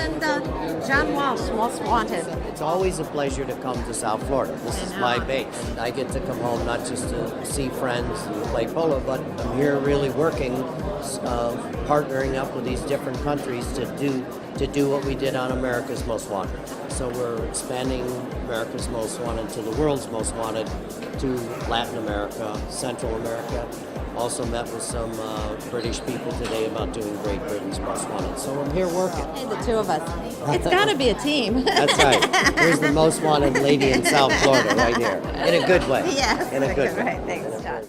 and John Walsh, Most Wanted. It's always a pleasure to come to South Florida. This is my base. And I get to come home not just to see friends and play polo, but I'm here really working, partnering up with these different countries to do what we did on America's Most Wanted. So we're expanding America's Most Wanted to the world's Most Wanted, to Latin America, Central America. Also met with some British people today about doing Great Britain's Most Wanted. So I'm here working. Hey, the two of us. It's got to be a team. That's right. Here's the most wanted lady in South Florida right here. In a good way. Yes. In a good way. Right. Thanks, John.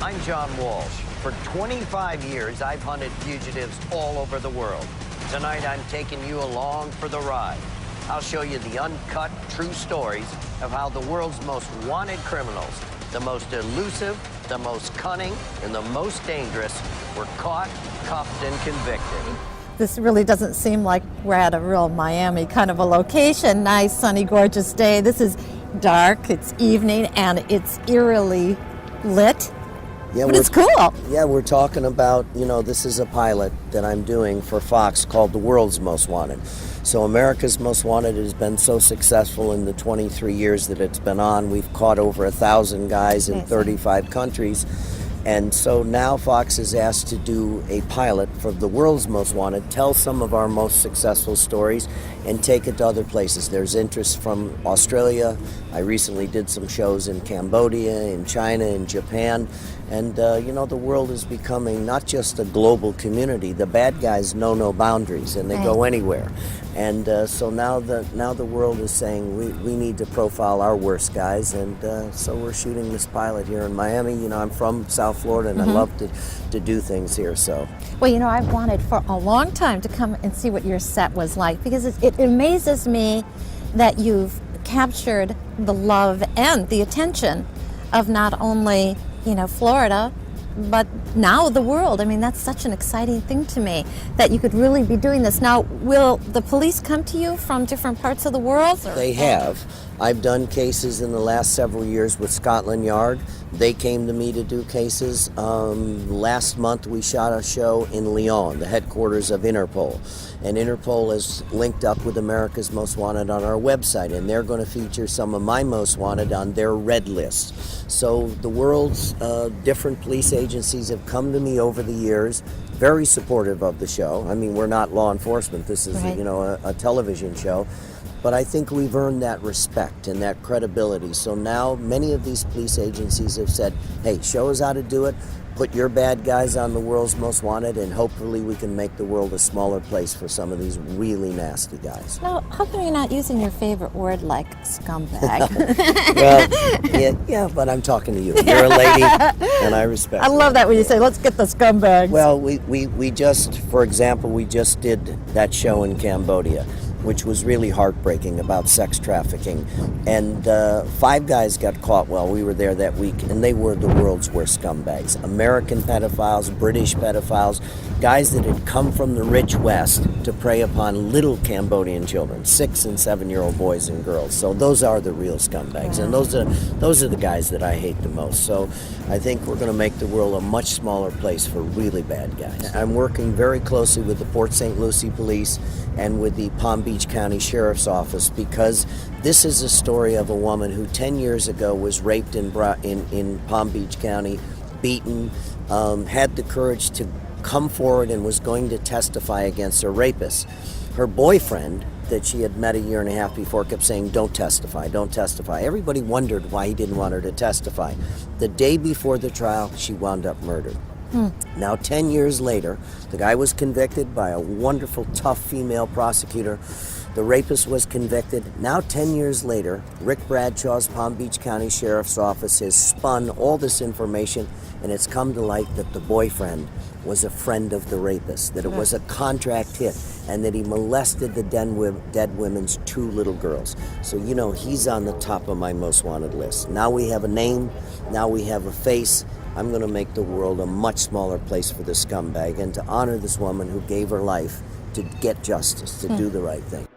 I'm John Walsh. For 25 years, I've hunted fugitives all over the world. Tonight, I'm taking you along for the ride. I'll show you the uncut, true stories of how the world's most wanted criminals, the most elusive, the most cunning, and the most dangerous were caught, cuffed, and convicted. This really doesn't seem like we're at a real Miami kind of a location. Nice, sunny, gorgeous day. This is dark, it's evening, and it's eerily lit. Yeah, but it's cool. Yeah, we're talking about, this is a pilot that I'm doing for Fox called The World's Most Wanted. So America's Most Wanted has been so successful in the 23 years that it's been on. We've caught over 1,000 guys in 35 countries. And so now Fox is asked to do a pilot for The World's Most Wanted, tell some of our most successful stories, and take it to other places. There's interest from Australia. I recently did some shows in Cambodia, in China, in Japan. And, the world is becoming not just a global community. The bad guys know no boundaries, and they go anywhere. And so now the world is saying we need to profile our worst guys. And so we're shooting this pilot here in Miami. I'm from South Florida, and I love to do things here. So. Well, I've wanted for a long time to come and see what your set was like, because it amazes me that you've captured the love and the attention of not only Florida, but now the world. I mean, that's such an exciting thing to me, that you could really be doing this. Now, will the police come to you from different parts of the world? Or? They have. I've done cases in the last several years with Scotland Yard. They came to me to do cases. Last month we shot a show in Lyon, the headquarters of Interpol. And Interpol is linked up with America's Most Wanted on our website, and they're going to feature some of my most wanted on their red list. So the world's different police agencies have come to me over the years, very supportive of the show. I mean, we're not law enforcement. This is, a television show. But I think we've earned that respect and that credibility. So now many of these police agencies have said, hey, show us how to do it. Put your bad guys on the world's most wanted, and hopefully we can make the world a smaller place for some of these really nasty guys. Now, how come you're not using your favorite word like scumbag? Well, yeah, but I'm talking to you. You're a lady, and I respect you. I love that when you say, let's get the scumbags. Well, we just, for example, we just did that show in Cambodia, which was really heartbreaking, about sex trafficking. And 5 guys got caught while we were there that week, and they were the world's worst scumbags. American pedophiles, British pedophiles, guys that had come from the rich West to prey upon little Cambodian children, 6- and 7-year-old boys and girls. So those are the real scumbags, and those are the guys that I hate the most. So I think we're going to make the world a much smaller place for really bad guys. I'm working very closely with the Port St. Lucie Police and with the Palm Beach County Sheriff's Office, because this is a story of a woman who 10 years ago was raped in Palm Beach County, beaten, had the courage to come forward and was going to testify against her rapist. Her boyfriend that she had met a year and a half before kept saying, don't testify, don't testify. Everybody wondered why he didn't want her to testify. The day before the trial, she wound up murdered. Now, 10 years later, the guy was convicted by a wonderful, tough female prosecutor. The rapist was convicted. Now, 10 years later, Rick Bradshaw's Palm Beach County Sheriff's Office has spun all this information, and it's come to light that the boyfriend was a friend of the rapist, that it was a contract hit, and that he molested the dead women's 2 little girls. So, you know, he's on the top of my most wanted list. Now we have a name, now we have a face. I'm going to make the world a much smaller place for this scumbag, and to honor this woman who gave her life to get justice, to do the right thing.